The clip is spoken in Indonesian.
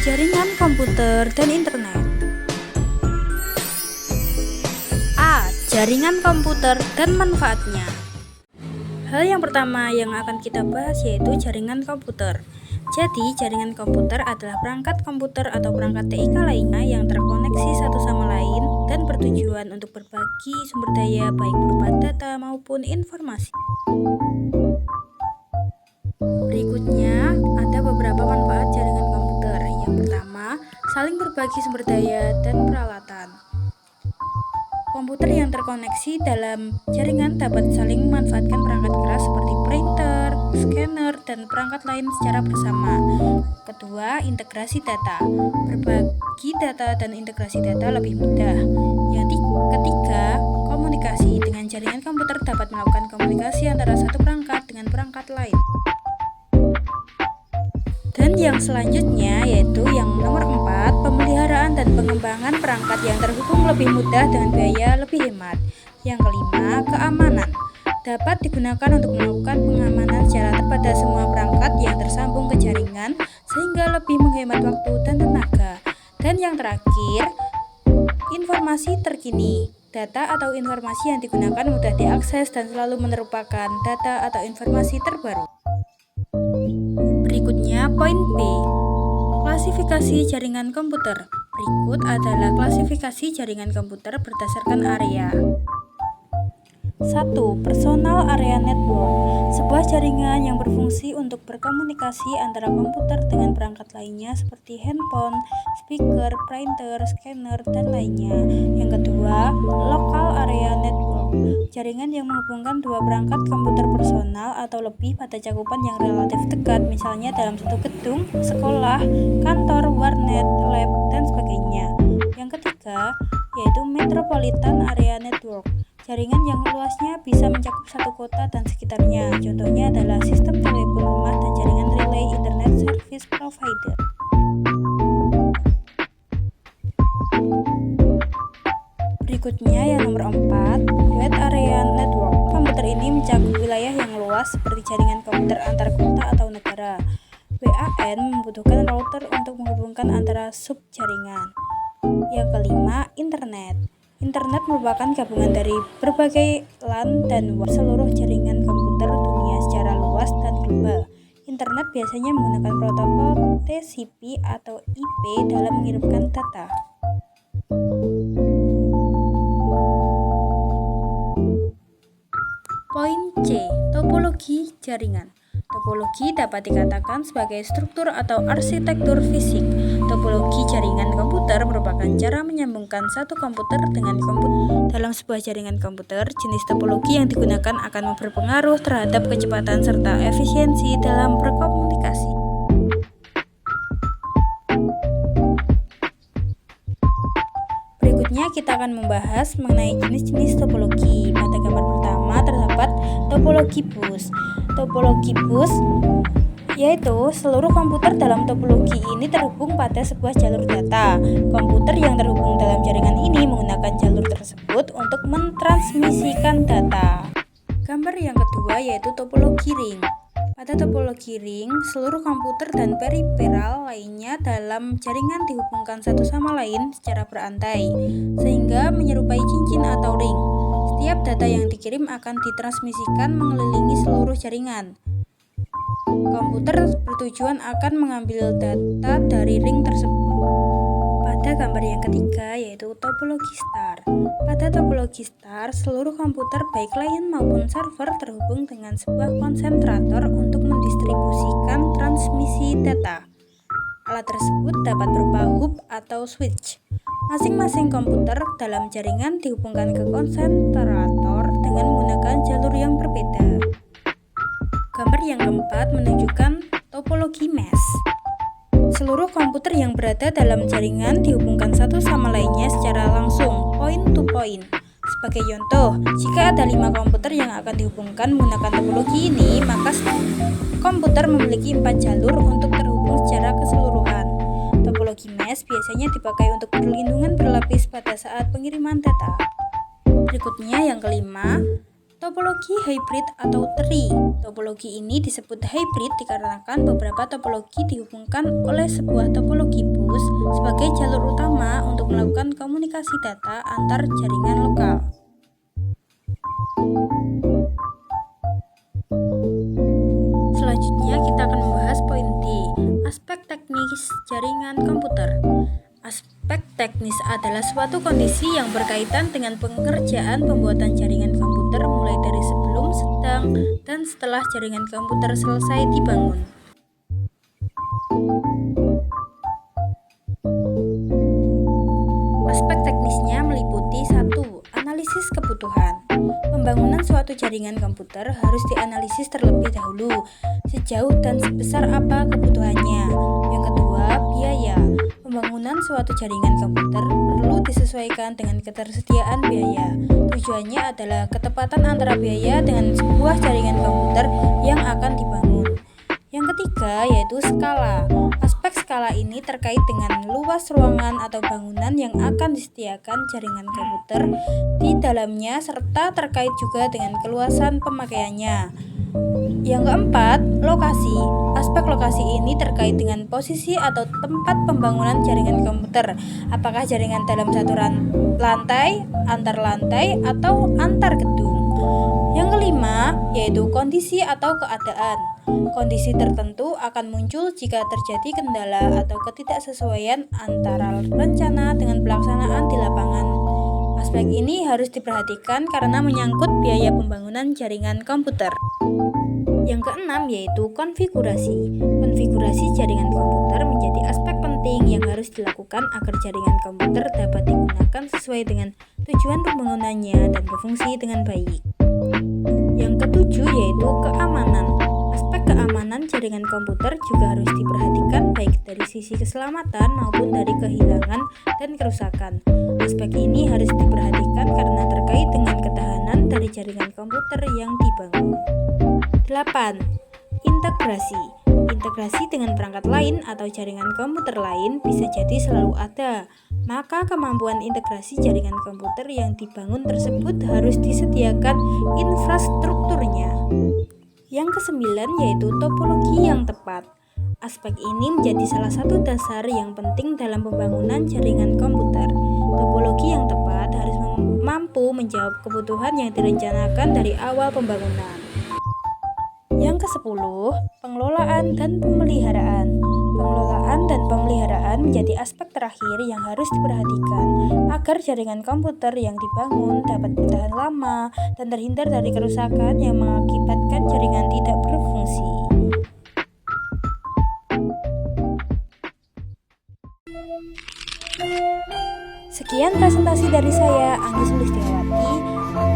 Jaringan komputer dan internet. A. Jaringan komputer dan manfaatnya. Hal yang pertama yang akan kita bahas yaitu jaringan komputer. Jadi, jaringan komputer adalah perangkat komputer atau perangkat TIK lainnya yang terkoneksi satu sama lain dan bertujuan untuk berbagi sumber daya baik berupa data maupun informasi. Berikutnya, ada beberapa manfaat jaringan komputer. Yang pertama, saling berbagi sumber daya dan peralatan. Komputer yang terkoneksi dalam jaringan dapat saling memanfaatkan perangkat keras seperti printer, scanner, dan perangkat lain secara bersama. Kedua, integrasi data. Berbagi data dan integrasi data lebih mudah. Yang ketiga, komunikasi. Dengan jaringan komputer dapat melakukan komunikasi antara satu perangkat dengan perangkat lain. Dan yang selanjutnya yaitu yang nomor 4, pemeliharaan dan pengembangan perangkat yang terhubung lebih mudah dengan biaya lebih hemat. Yang kelima, keamanan. Dapat digunakan untuk melakukan pengamanan secara pada semua perangkat yang tersambung ke jaringan sehingga lebih menghemat waktu dan tenaga. Dan yang terakhir, informasi terkini. Data atau informasi yang digunakan mudah diakses dan selalu merupakan data atau informasi terbaru. Berikutnya, poin B. Klasifikasi jaringan komputer. Berikut adalah klasifikasi jaringan komputer berdasarkan area. 1. Personal area network. Sebuah jaringan yang berfungsi untuk berkomunikasi antara komputer dengan perangkat lainnya seperti handphone, speaker, printer, scanner, dan lainnya. Yang kedua, local area network. Jaringan yang menghubungkan dua perangkat komputer personal atau lebih pada cakupan yang relatif dekat, misalnya dalam satu gedung, sekolah, kantor, warnet, lab, dan sebagainya. Yang ketiga, yaitu metropolitan area network. Jaringan yang luasnya bisa mencakup satu kota dan sekitarnya. Contohnya adalah sistem telepon rumah dan jaringan relay internet service provider. Berikutnya yang nomor 4, wide area network. Komputer ini mencakup wilayah yang luas seperti jaringan komputer antar kota atau negara. WAN membutuhkan router untuk menghubungkan antara sub-jaringan. Yang kelima, internet. Internet merupakan gabungan dari berbagai LAN dan seluruh jaringan komputer dunia secara luas dan global. Internet biasanya menggunakan protokol TCP atau IP dalam mengirimkan data. Poin C. Topologi jaringan. Topologi dapat dikatakan sebagai struktur atau arsitektur fisik. Topologi jaringan komputer merupakan cara menyambungkan satu komputer dengan komputer. Dalam sebuah jaringan komputer, jenis topologi yang digunakan akan berpengaruh terhadap kecepatan serta efisiensi dalam berkomunikasi. Berikutnya kita akan membahas mengenai jenis-jenis topologi. Pada gambar pertama terdapat topologi bus. Topologi bus yaitu seluruh komputer dalam topologi ini terhubung pada sebuah jalur data. Komputer yang terhubung dalam jaringan ini menggunakan jalur tersebut untuk mentransmisikan data. Gambar yang kedua yaitu topologi ring. Pada topologi ring, seluruh komputer dan periferal lainnya dalam jaringan dihubungkan satu sama lain secara berantai, sehingga menyerupai cincin atau ring. Setiap data yang dikirim akan ditransmisikan mengelilingi seluruh jaringan. Komputer bertujuan akan mengambil data dari ring tersebut. Pada gambar yang ketiga yaitu topologi star. Pada topologi star, seluruh komputer baik client maupun server terhubung dengan sebuah konsentrator untuk mendistribusikan transmisi data. Alat tersebut dapat berupa hub atau switch. Masing-masing komputer dalam jaringan dihubungkan ke konsentrator dengan menggunakan jalur yang berbeda. Gambar yang keempat menunjukkan topologi mesh. Seluruh komputer yang berada dalam jaringan dihubungkan satu sama lainnya secara langsung, point to point. Sebagai contoh, jika ada 5 komputer yang akan dihubungkan menggunakan topologi ini, maka komputer memiliki 4 jalur untuk terhubung secara keseluruhan. Topologi mesh biasanya dipakai untuk perlindungan berlapis pada saat pengiriman data. Berikutnya yang kelima, Topologi hybrid atau TRI. Topologi ini disebut hybrid dikarenakan beberapa topologi dihubungkan oleh sebuah topologi bus sebagai jalur utama untuk melakukan komunikasi data antar jaringan lokal. Selanjutnya kita akan membahas poin D, aspek teknis jaringan komputer. Aspek teknis adalah suatu kondisi yang berkaitan dengan pengerjaan pembuatan jaringan komputer mulai dari sebelum, sedang, dan setelah jaringan komputer selesai dibangun. Aspek teknisnya meliputi 1. Analisis kebutuhan. Pembangunan suatu jaringan komputer harus dianalisis terlebih dahulu, sejauh dan sebesar apa kebutuhannya. Yang kedua, biaya. Pembangunan suatu jaringan komputer perlu disesuaikan dengan ketersediaan biaya. Tujuannya adalah ketepatan antara biaya dengan sebuah jaringan komputer yang akan dibangun. Yang ketiga yaitu skala. Aspek skala ini terkait dengan luas ruangan atau bangunan yang akan disediakan jaringan komputer di dalamnya serta terkait juga dengan keluasan pemakaiannya. Yang keempat, lokasi. Aspek lokasi ini terkait dengan posisi atau tempat pembangunan jaringan komputer. Apakah jaringan dalam satu lantai, antar lantai, atau antar gedung. Yang kelima, yaitu kondisi atau keadaan. Kondisi tertentu akan muncul jika terjadi kendala atau ketidaksesuaian antara rencana dengan pelaksanaan di lapangan. Aspek ini harus diperhatikan karena menyangkut biaya pembangunan jaringan komputer. Yang keenam yaitu konfigurasi. Konfigurasi jaringan komputer menjadi aspek penting yang harus dilakukan agar jaringan komputer dapat digunakan sesuai dengan tujuan pembangunannya dan berfungsi dengan baik. Yang ketujuh yaitu keamanan. Aspek keamanan jaringan komputer juga harus diperhatikan baik dari sisi keselamatan maupun dari kehilangan dan kerusakan. Aspek ini harus diperhatikan karena terkait dengan ketahanan dari jaringan komputer yang dibangun. 8. Integrasi. Integrasi dengan perangkat lain atau jaringan komputer lain bisa jadi selalu ada. Maka kemampuan integrasi jaringan komputer yang dibangun tersebut harus disediakan infrastrukturnya. Yang kesembilan yaitu topologi yang tepat. Aspek ini menjadi salah satu dasar yang penting dalam pembangunan jaringan komputer. Topologi yang tepat harus mampu menjawab kebutuhan yang direncanakan dari awal pembangunan. Yang ke-10, pengelolaan dan pemeliharaan. Pengelolaan dan pemeliharaan menjadi aspek terakhir yang harus diperhatikan agar jaringan komputer yang dibangun dapat bertahan lama dan terhindar dari kerusakan yang mengakibatkan jaringan tidak berfungsi. Sekian presentasi dari saya, Anggi Sulistiawati.